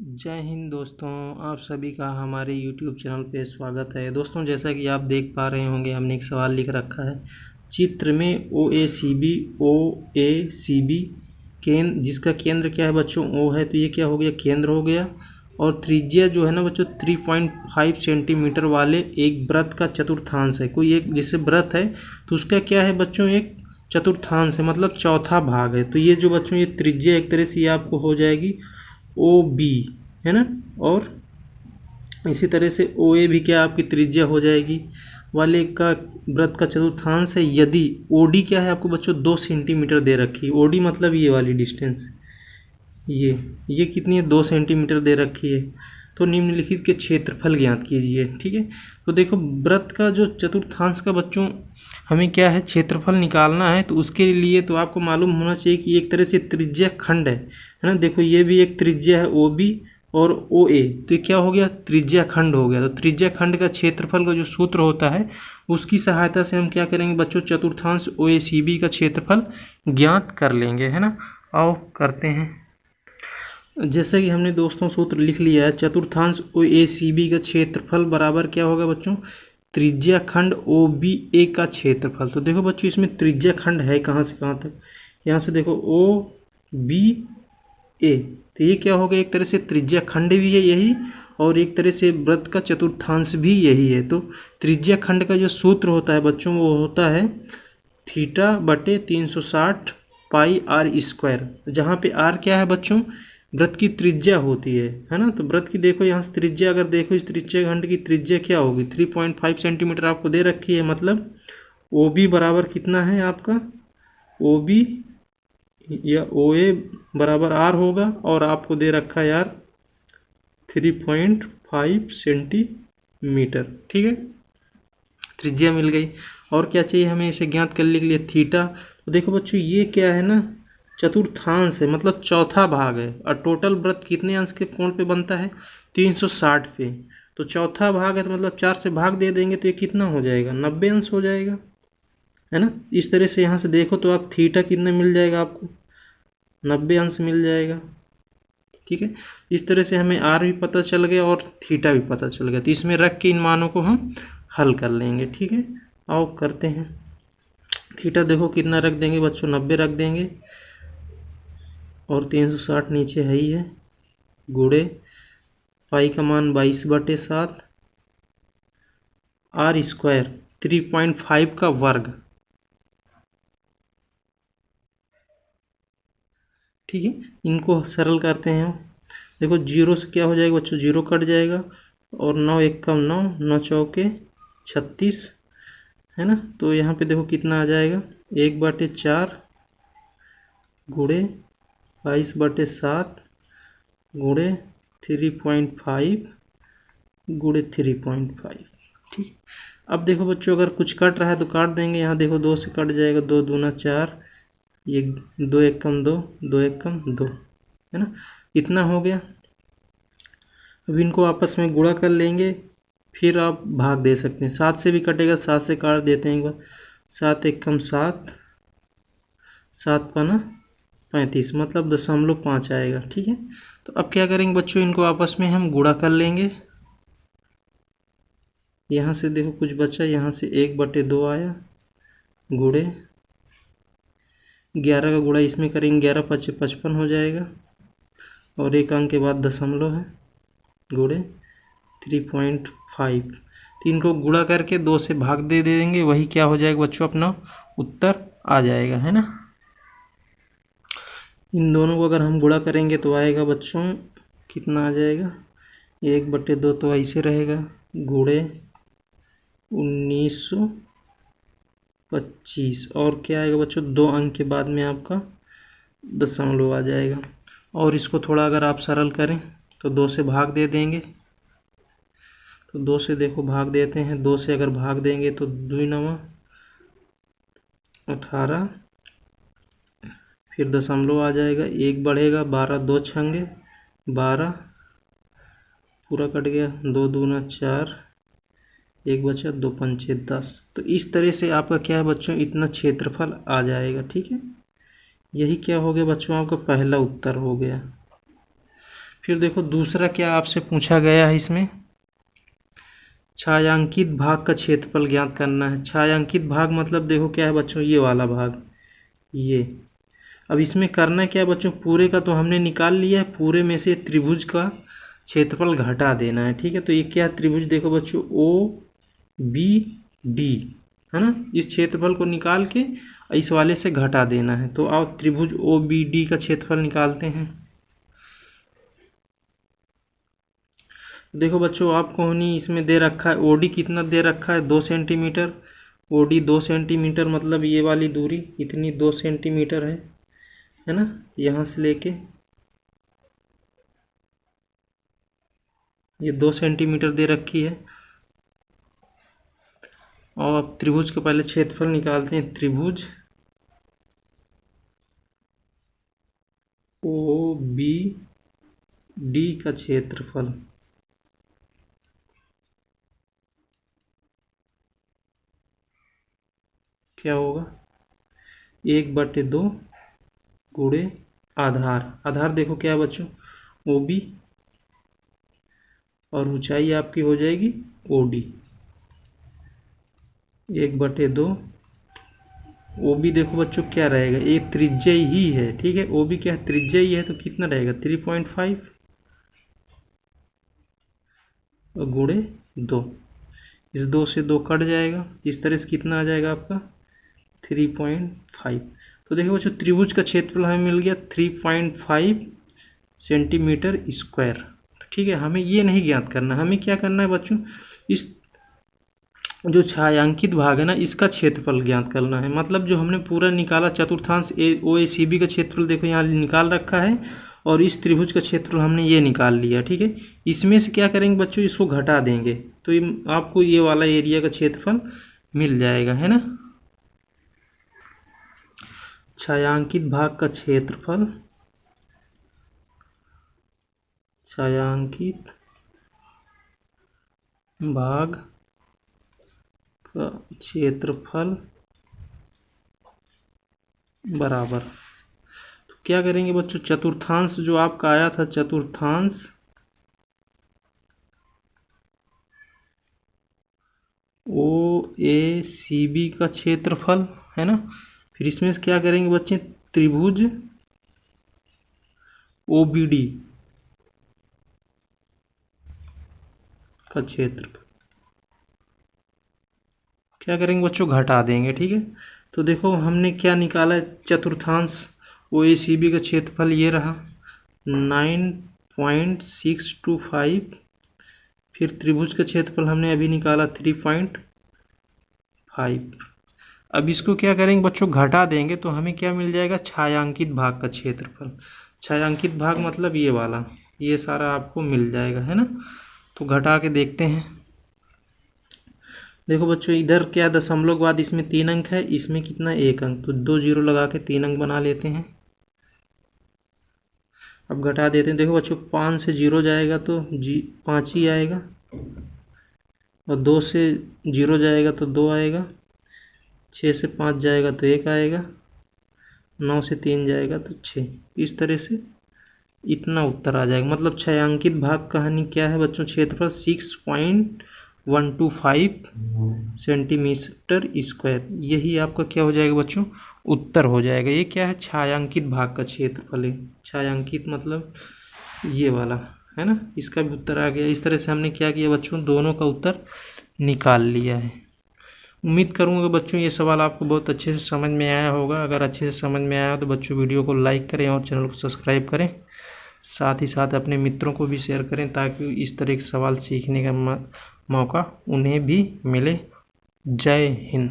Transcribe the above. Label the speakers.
Speaker 1: जय हिंद दोस्तों, आप सभी का हमारे YouTube चैनल पे स्वागत है। दोस्तों, जैसा कि आप देख पा रहे होंगे, हमने एक सवाल लिख रखा है। चित्र में ओ ए सी बी केंद्र, जिसका केंद्र क्या है बच्चों, O है, तो ये क्या हो गया, केंद्र हो गया। और त्रिज्या जो है ना बच्चों 3.5 सेंटीमीटर वाले एक वृत्त का चतुर्थांश है। कोई एक जैसे वृत्त है तो उसका क्या है बच्चों, एक चतुर्थांश है, मतलब चौथा भाग है। तो ये जो बच्चों ये त्रिज्या एक तरह से ये आपको हो जाएगी OB, है ना। और इसी तरह से OA भी क्या आपकी त्रिज्या हो जाएगी, वाले का वृत्त का चतुर्थांश है। यदि OD क्या है आपको बच्चों 2 सेंटीमीटर दे रखी है। OD मतलब ये वाली डिस्टेंस, ये कितनी है, 2 सेंटीमीटर दे रखी है। तो निम्नलिखित के क्षेत्रफल ज्ञात कीजिए। ठीक है, तो देखो वृत्त का जो चतुर्थांश का बच्चों हमें क्या है, क्षेत्रफल निकालना है। तो उसके लिए तो आपको मालूम होना चाहिए कि एक तरह से त्रिज्या खंड है ना। देखो ये भी एक त्रिज्या है OB और OA, तो ये क्या हो गया, त्रिज्या खंड हो गया। तो त्रिज्या खंड का क्षेत्रफल का जो सूत्र होता है उसकी सहायता से हम क्या करेंगे बच्चों, चतुर्थांश OACB का क्षेत्रफल ज्ञात कर लेंगे, है ना। आओ करते हैं। जैसे कि हमने दोस्तों सूत्र लिख लिया है, चतुर्थांश OACB का क्षेत्रफल बराबर क्या होगा बच्चों, त्रिज्या खंड OBA का क्षेत्रफल। तो देखो बच्चों इसमें त्रिज्या खंड है कहाँ से कहाँ तक, यहाँ से देखो OBA, तो ये क्या होगा, एक तरह से त्रिज्या खंड भी है यही, और एक तरह से वृत्त का चतुर्थांश भी यही है। तो त्रिज्या खंड का जो सूत्र होता है बच्चों वो होता है θ/360 पाई r², जहाँ पे r क्या है बच्चों, वृत्त की त्रिज्या होती है ना। तो वृत्त की देखो यहाँ से त्रिज्या अगर देखो, इस त्रिज्या खंड की त्रिज्या क्या होगी, 3.5 सेंटीमीटर आपको दे रखी है। मतलब OB बराबर कितना है आपका, OB या OA बराबर R होगा, और आपको दे रखा है यार 3.5 सेंटीमीटर। ठीक है, त्रिज्या मिल गई। और क्या चाहिए हमें इसे ज्ञात करने के लिए, थीटा। तो देखो बच्चों ये क्या है ना, चतुर्थांश है, मतलब चौथा भाग है। और टोटल वृत्त कितने अंश के कोण पे बनता है, 360 पे। तो चौथा भाग है तो मतलब 4 से भाग दे देंगे तो ये कितना हो जाएगा, 90 अंश हो जाएगा, है ना। इस तरह से यहाँ से देखो तो आप थीटा कितना मिल जाएगा आपको, 90 अंश मिल जाएगा। ठीक है, इस तरह से हमें R भी पता चल गया और थीटा भी पता चल गया। तो इसमें रख के इन मानों को हम हल कर लेंगे। ठीक है, आओ करते हैं। थीटा देखो कितना रख देंगे बच्चों, 90 रख देंगे, और 360 नीचे है ही है, गुणे पाई का मान 22/7, R², 3.5 का वर्ग। ठीक है, इनको सरल करते हैं। देखो जीरो से क्या हो जाएगा बच्चों, जीरो कट जाएगा, और 9 एकम 9, 9 चौके 36, है ना। तो यहाँ पे देखो कितना आ जाएगा, 1/4 गुणे 22/7 गुणे 3.5 गुणे 3.5। ठीक, अब देखो बच्चों अगर कुछ कट रहा है तो काट देंगे। यहाँ देखो 2 से कट जाएगा, 2 दूना 4, ये 2 एकम 2, 2 एकम 2, है ना, इतना हो गया। अब इनको आपस में गुणा कर लेंगे, फिर आप भाग दे सकते हैं। 7 से भी कटेगा, 7 से काट देते हैं एक बार, 7 एकम 7, 7 पना 35, मतलब 0.5 आएगा। ठीक है, तो अब क्या करेंगे बच्चों, इनको आपस में हम गुणा कर लेंगे। यहाँ से देखो कुछ बचा, यहाँ से 1/2 आया, गुणे 11 का गुणा इसमें करेंगे, 11 × 5 = 55 हो जाएगा, और एक अंक के बाद दशमलव है, गुणे 3.5। तो इनको गुणा करके 2 से भाग दे देंगे, वही क्या हो जाएगा बच्चों, अपना उत्तर आ जाएगा, है ना। इन दोनों को अगर हम गुणा करेंगे तो आएगा बच्चों कितना आ जाएगा, 1/2 तो ऐसे रहेगा, गुणे 1925, और क्या आएगा बच्चों, 2 अंक के बाद में आपका दशमलव आ जाएगा। और इसको थोड़ा अगर आप सरल करें तो 2 से भाग दे देंगे। तो 2 से देखो भाग देते हैं, 2 से अगर भाग देंगे तो 2 9 18, फिर दशमलव आ जाएगा, 1 बढ़ेगा, 12 2 छंगे 12, पूरा कट गया, 2 दूना 4, 1 बचा, 2 पंचे 10। तो इस तरह से आपका क्या है बच्चों, इतना क्षेत्रफल आ जाएगा। ठीक है, यही क्या हो गया बच्चों, आपका पहला उत्तर हो गया। फिर देखो दूसरा क्या आपसे पूछा गया है इसमें, छायांकित भाग का क्षेत्रफल ज्ञात करना है। छायांकित भाग मतलब देखो क्या है बच्चों, ये वाला भाग, ये। अब इसमें करना क्या है बच्चों, पूरे का तो हमने निकाल लिया है, पूरे में से त्रिभुज का क्षेत्रफल घटा देना है। ठीक है, तो ये क्या है त्रिभुज, देखो बच्चों ओ बी डी है ना, इस क्षेत्रफल को निकाल के इस वाले से घटा देना है। तो आओ त्रिभुज ओ बी डी का क्षेत्रफल निकालते हैं। देखो बच्चों आपको होनी इसमें दे रखा है ओडी कितना दे रखा है, 2 सेंटीमीटर। ओडी 2 सेंटीमीटर मतलब ये वाली दूरी इतनी 2 सेंटीमीटर है ना, यहाँ से लेके ये 2 सेंटीमीटर दे रखी है। और अब त्रिभुज के पहले क्षेत्रफल निकालते हैं। त्रिभुज ओ बी डी का क्षेत्रफल क्या होगा, 1/2 गुणे आधार। आधार देखो क्या है बच्चों, ओ बी, और ऊंचाई आपकी हो जाएगी ओ डी। 1/2 ओ बी देखो बच्चों क्या रहेगा, एक त्रिज्या ही है। ठीक है, ओ बी क्या है, त्रिज्या ही है, तो कितना रहेगा 3.5 और गुणे 2। इस 2 से 2 कट जाएगा, इस तरह से कितना आ जाएगा आपका 3.5। तो देखो बच्चों त्रिभुज का क्षेत्रफल हमें मिल गया 3.5 सेंटीमीटर स्क्वायर। ठीक है, हमें ये नहीं ज्ञात करना, हमें क्या करना है बच्चों, इस जो छायांकित भाग है ना इसका क्षेत्रफल ज्ञात करना है। मतलब जो हमने पूरा निकाला चतुर्थांश ओ ए सी बी का क्षेत्रफल देखो यहाँ निकाल रखा है, और इस त्रिभुज का क्षेत्रफल हमने ये निकाल लिया। ठीक है, इसमें से क्या करेंगे बच्चों, इसको घटा देंगे तो ये आपको ये वाला एरिया का क्षेत्रफल मिल जाएगा, है ना। छायांकित भाग का क्षेत्रफल, छायांकित भाग का क्षेत्रफल बराबर, तो क्या करेंगे बच्चों, चतुर्थांश जो आपका आया था, चतुर्थांश ओ ए सी बी का क्षेत्रफल है ना। फिर इसमें से क्या करेंगे बच्चे, त्रिभुज ओ बी डी का क्षेत्रफल क्या करेंगे बच्चों, घटा देंगे। ठीक है, तो देखो हमने क्या निकाला है, चतुर्थांश ओ ए सी बी का क्षेत्रफल ये रहा 9.625। फिर त्रिभुज का क्षेत्रफल हमने अभी निकाला 3.5। अब इसको क्या करेंगे बच्चों, घटा देंगे तो हमें क्या मिल जाएगा, छायांकित भाग का क्षेत्रफल। छायांकित भाग मतलब ये वाला, ये सारा आपको मिल जाएगा, है ना। तो घटा के देखते हैं। देखो बच्चों इधर क्या दशमलव के बाद इसमें 3 अंक है, इसमें कितना 1 अंक, तो 2 जीरो लगा के 3 अंक बना लेते हैं। अब घटा देते हैं। देखो बच्चों 5 से 0 जाएगा तो 5 ही आएगा, और 2 से 0 जाएगा तो 2 आएगा, 6 से 5 जाएगा तो 1 आएगा, 9 से 3 जाएगा तो 6। इस तरह से इतना उत्तर आ जाएगा। मतलब छायांकित भाग कहानी क्या है बच्चों, क्षेत्रफल 6.125 सेंटीमीटर स्क्वायर, यही आपका क्या हो जाएगा बच्चों, उत्तर हो जाएगा। ये क्या है, छायांकित भाग का क्षेत्रफल है। छायांकित मतलब ये वाला है ना, इसका भी उत्तर आ गया। इस तरह से हमने क्या किया बच्चों, दोनों का उत्तर निकाल लिया है। उम्मीद करूँगा बच्चों ये सवाल आपको बहुत अच्छे से समझ में आया होगा। अगर अच्छे से समझ में आया तो बच्चों वीडियो को लाइक करें और चैनल को सब्सक्राइब करें, साथ ही साथ अपने मित्रों को भी शेयर करें ताकि इस तरह के सवाल सीखने का मौका उन्हें भी मिले। जय हिंद।